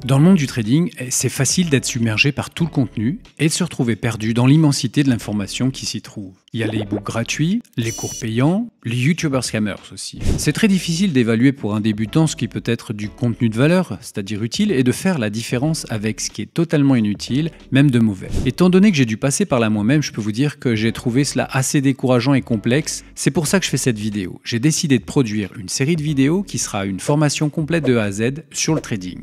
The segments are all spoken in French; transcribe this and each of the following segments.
Dans le monde du trading, c'est facile d'être submergé par tout le contenu et de se retrouver perdu dans l'immensité de l'information qui s'y trouve. Il y a les e-books gratuits, les cours payants, les YouTuber scammers aussi. C'est très difficile d'évaluer pour un débutant ce qui peut être du contenu de valeur, c'est-à-dire utile, et de faire la différence avec ce qui est totalement inutile, même de mauvais. Étant donné que j'ai dû passer par là moi-même, je peux vous dire que j'ai trouvé cela assez décourageant et complexe. C'est pour ça que je fais cette vidéo. J'ai décidé de produire une série de vidéos qui sera une formation complète de A à Z sur le trading.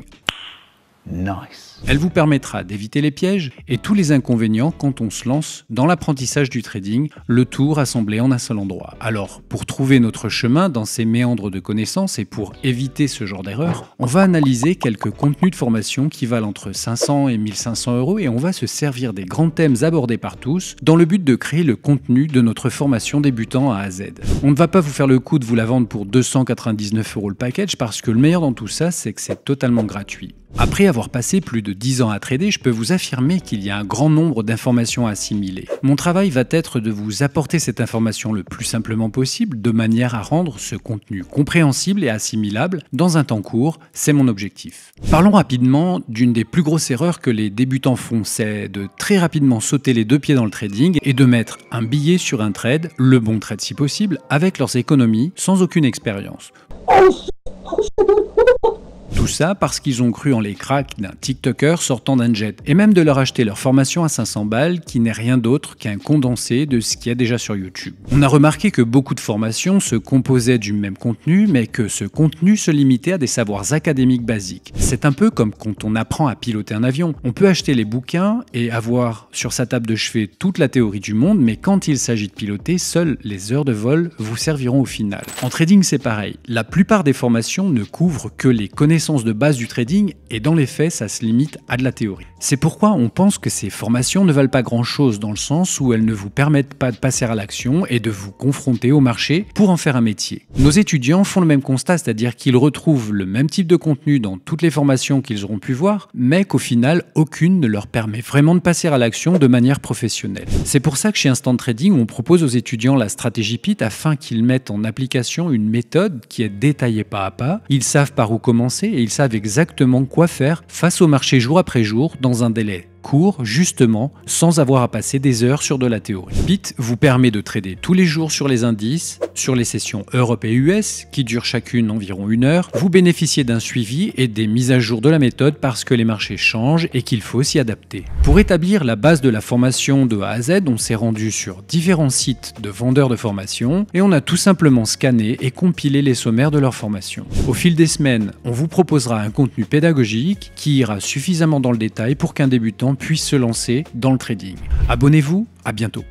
Nice. Elle vous permettra d'éviter les pièges et tous les inconvénients quand on se lance dans l'apprentissage du trading, le tout rassemblé en un seul endroit. Alors, pour trouver notre chemin dans ces méandres de connaissances et pour éviter ce genre d'erreur, on va analyser quelques contenus de formation qui valent entre 500 et 1500 € et on va se servir des grands thèmes abordés par tous dans le but de créer le contenu de notre formation débutant A à Z. On ne va pas vous faire le coup de vous la vendre pour 299 € le package parce que le meilleur dans tout ça, c'est que c'est totalement gratuit. Après avoir passé plus de 10 ans à trader, je peux vous affirmer qu'il y a un grand nombre d'informations à assimiler. Mon travail va être de vous apporter cette information le plus simplement possible, de manière à rendre ce contenu compréhensible et assimilable dans un temps court, c'est mon objectif. Parlons rapidement d'une des plus grosses erreurs que les débutants font, c'est de très rapidement sauter les deux pieds dans le trading et de mettre un billet sur un trade, le bon trade si possible, avec leurs économies, sans aucune expérience. Tout ça parce qu'ils ont cru en les cracks d'un TikToker sortant d'un jet, et même de leur acheter leur formation à 500 balles qui n'est rien d'autre qu'un condensé de ce qu'il y a déjà sur YouTube. On a remarqué que beaucoup de formations se composaient du même contenu, mais que ce contenu se limitait à des savoirs académiques basiques. C'est un peu comme quand on apprend à piloter un avion. On peut acheter les bouquins et avoir sur sa table de chevet toute la théorie du monde, mais quand il s'agit de piloter, seules les heures de vol vous serviront au final. En trading, c'est pareil. La plupart des formations ne couvrent que les connaissances de base du trading et dans les faits, ça se limite à de la théorie. C'est pourquoi on pense que ces formations ne valent pas grand-chose dans le sens où elles ne vous permettent pas de passer à l'action et de vous confronter au marché pour en faire un métier. Nos étudiants font le même constat, c'est-à-dire qu'ils retrouvent le même type de contenu dans toutes les formations qu'ils auront pu voir, mais qu'au final, aucune ne leur permet vraiment de passer à l'action de manière professionnelle. C'est pour ça que chez Instant Trading, on propose aux étudiants la stratégie PIT afin qu'ils mettent en application une méthode qui est détaillée pas à pas. Ils savent par où commencer et ils savent exactement quoi faire face au marché jour après jour dans un délai court, justement, sans avoir à passer des heures sur de la théorie. PIT vous permet de trader tous les jours sur les indices, sur les sessions Europe et US, qui durent chacune environ 1 heure. Vous bénéficiez d'un suivi et des mises à jour de la méthode parce que les marchés changent et qu'il faut s'y adapter. Pour établir la base de la formation de A à Z, on s'est rendu sur différents sites de vendeurs de formation et on a tout simplement scanné et compilé les sommaires de leur formation. Au fil des semaines, on vous proposera un contenu pédagogique qui ira suffisamment dans le détail pour qu'un débutant puisse se lancer dans le trading. Abonnez-vous, à bientôt.